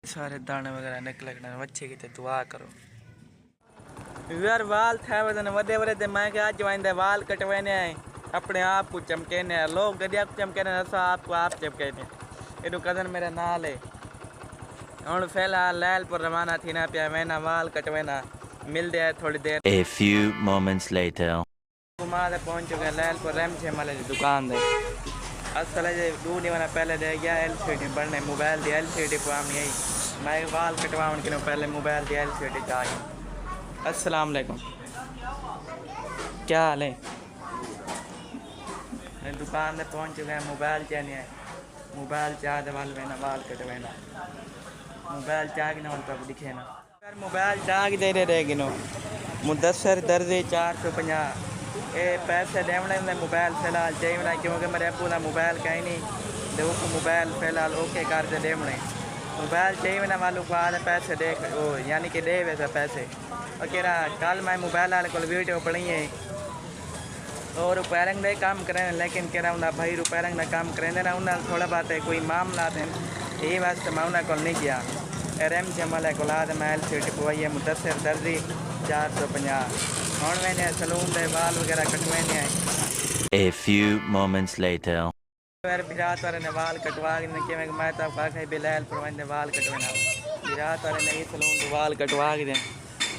सारे दाने वगैरह निकले बच्चे की दुआ करो यार। वाल थे वजन वडे वडे ते मैं अज वाइंदे वाल कटवाने अपने आप को चमकेने लोग गड्डिया को चमकेने आपको आप चमकेने एडू कदन मेरा नाल है। हूँ फिलहाल लैलपुर रवाना थी ना पिया मैना वाल कटवाना मिलते है थोड़ी देर। A few moments later. घुमा दे पहुंच चुके लैलपुर रैम छे माले की दुकान दे असल दूर नहीं बना पहले दे गया LCD बढ़ने मोबाइल दी LCD पाम यही मैं वाल कटवाने के पहले मोबाइल दी LCD चाहिए। अस्सलाम वालेकुम, क्या हाल है? दुकान पे पहुंच चुके हैं। मोबाइल चाहिए है, मोबाइल चाह दे वाल वेना वाल कटवेना मोबाइल चाह के ना तब दिखे ना यार मोबाइल चाह के दे रहे गिनो मुदस्सर दर्जे 450 ये पैसे देवने में मोबाइल फिलहाल चाहिए ना क्योंकि मेरे अबू का मोबाइल कहीं नहीं दे मोबाइल फिलहाल ओके कर दे देवने मोबाइल चाहिए ना वालों को आधे पैसे देख वो यानी कि दे वैसे पैसे और कह रहा कल मैं मोबाइल वाले को वीडियो बनी है और रिपेयरिंग का काम करें लेकिन कह रहा हूँ भाई रिपेयरिंग का काम करें ना उन्हें थोड़ा बात है कोई मामला थे यही वास्ते मैं उन्हें को नहीं किया रैम जमल को लाद मैं LCD पवाई है मुदस्सर दर्जी 450 हूँ मैंने सलून दे बाल वगैरह कटवाने हैं। A few moments later. Virat वाले ने वाल कटवा के मैं तो आखिर बिलैल पर वाल कटवाना विराट वाले ने सलून वाल कटवा के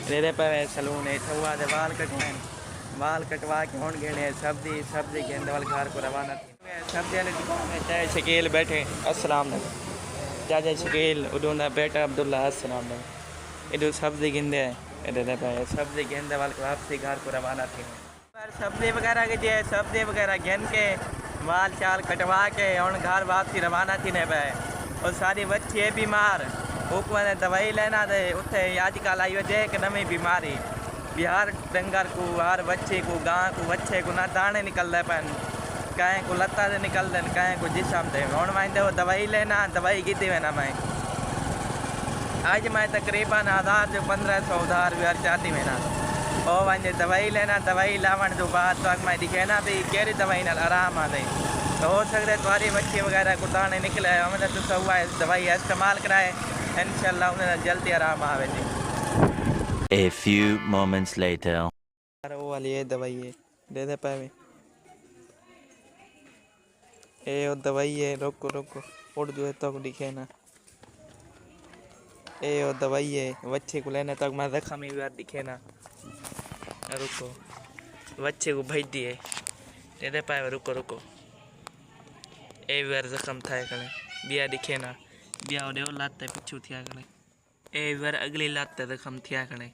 दे पे सलून है ठुआ दे वाल कटवा के होने गए सब्जी गेंदे वाले घर को रवाना थी सब्जी वाले दुकान में चाहे शकील बैठे अस्सलाम वालेकुम चाचा शकील उडूंदा बेटा अब्दुल्ला अस्सलाम वालेकुम इधर सब्जी गेंदे इधर पे सब्जी गेंदे वाले वापसी घर को रवाना थी सब्जी वगैरह के दिए सब्जी वगैरह गेंद के वाल चाल कटवा के और घर वापसी रवाना थी ने पे और सारी बच्ची है बीमार ऊपर दवाई लेना दे उसे आजकल आई वजह एक नवी बीमारी बिहार डंगर को हर बच्चे को गां को बच्चे को ना दाने निकल रहे पैन कहीं को लत्ता से निकल दें कहीं को जिसम दे हूँ मैं वो दवाई लेना दवाई की थी ना मैं आज मैं तकरीबन 1000 से 1500 उधार भी हर चाहती में ना और वहीं दवाई लेना दवाई लावन जो बाद तो मैं दिखे ना भी केरी दवाई ना आराम आ गई तो हो सकता है तुम्हारी बच्ची वगैरह को दाने निकले हमने तो हुआ है दवाई इस्तेमाल कराए इंशाल्लाह उन्हें जल्दी आराम आवे थी। A few moments later. वो वाली ये दवाई है दे दे पावे ये वो दवाई है रोको रोको उड़ जो है तो दिखे ना ये वो दवाई है बच्चे को लेने तक मैं रखा में यार दिखे ना रुको बच्चे को भेज दिए दे दे पावे रुको रुको ए बार जख्म था कले बिया दिखे ना बिया ओडे लाते पिछू थिया कले ए बार अगली लाते जख्म थिया कले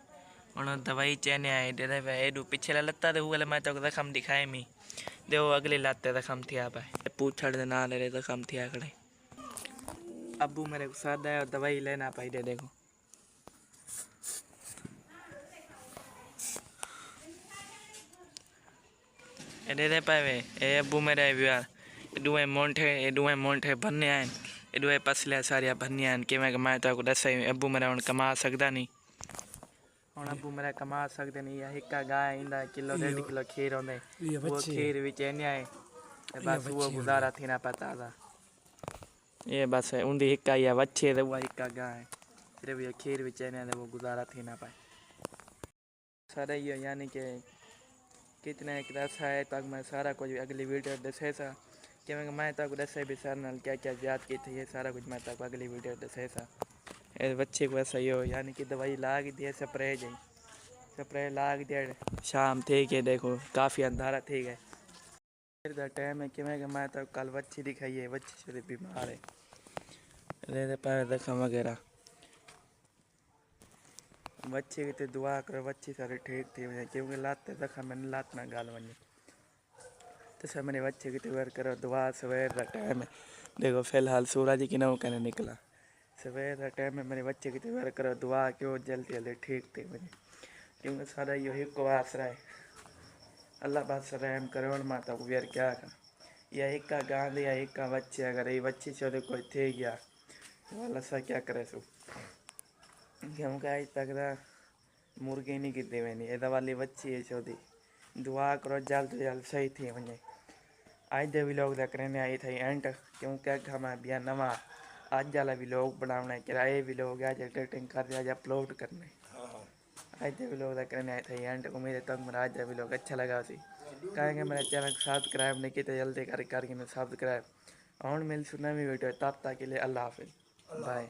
और दवाई चेने आए दे दे एडू पिछले लत्ता दे हुए मैं तो जख्म दिखाए मी देखो अगली लाते जख्म थिया पाए पूछड़ दे ना ले जख्म थिया कले अबू मेरे को साथ है और दवाई लेना पाई दे देखो दे दे पाए ए अबू मेरे यार दुए मोंठे भरने आए दुए पसले सारिया भरनी आन कि मैं तो दस अबू मेरा हूँ कमा सकता नहीं हूँ अबू मेरा कमा सकते नहीं या हिक्का गाय इंदा किलो 1.5 किलो खीर होंदे वो खीर भी चेने आए बस वो गुजारा थी ना पता था ये बस उन्दी हिक्का या बच्चे तो वो हिक्का गाय सिर्फ ये खीर भी चेने वो गुजारा थी ना पाए सारा ये यानी कि कितने एक दसा है तक मैं सारा कुछ अगली वीडियो दसे सा कि मैं तक दसे भी सर नाल क्या क्या याद की थी ये सारा कुछ मैं तक अगली वीडियो दसे सा बच्चे को ऐसा ही हो यानी कि दवाई लाग दिए स्प्रे लाग दिया शाम ठीक है देखो काफ़ी अंधारा ठीक है फिर टाइम है कि मैं तो कल बच्ची दिखाई है बच्ची से बीमार है दे पैर जख्म वगैरह बच्चे की तो दुआ करो बच्ची सारी ठीक थी वजह क्योंकि लाते जख्म मैंने लात ना गाल वनी तो सब मेरे बच्चे की तो वेर करो दुआ सवेर का टाइम है देखो फिलहाल सूरज की नौ कहने निकला सवेर का टाइम है मेरे बच्चे की तो वेर करो दुआ क्यों जल्दी जल्दी ठीक थी वजह क्योंकि सारा यही को आसरा है अल्लाह बात से रहम करो और माता को वेर क्या कर या एक का गांध या एक का बच्चे अगर ये बच्ची से कोई थे गया तो अल्लाह सा क्या करे सो क्योंकि आज तक मुर्गी नहीं की मैंने ये वाली बच्ची है चौधरी दुआ करो जल्द जल्द सही थी वने आज दे भी लोग करने आई थी एंड क्योंकि मैं बिया नवा अज वाला व्लॉग बनाना है किराए व्लॉग है एडिटिंग कर रहा है अपलोड करना है आज के व्लॉग का करने आए थे एंड उम्मीद है तक मेरा आज का व्लॉग अच्छा लगा उसी कहेंगे मेरे चैनल को सब्सक्राइब नहीं किया जल्दी करके सब्सक्राइब और मिल सुना भी वीडियो तब तक के लिए अल्लाह हाफिज़ बाय।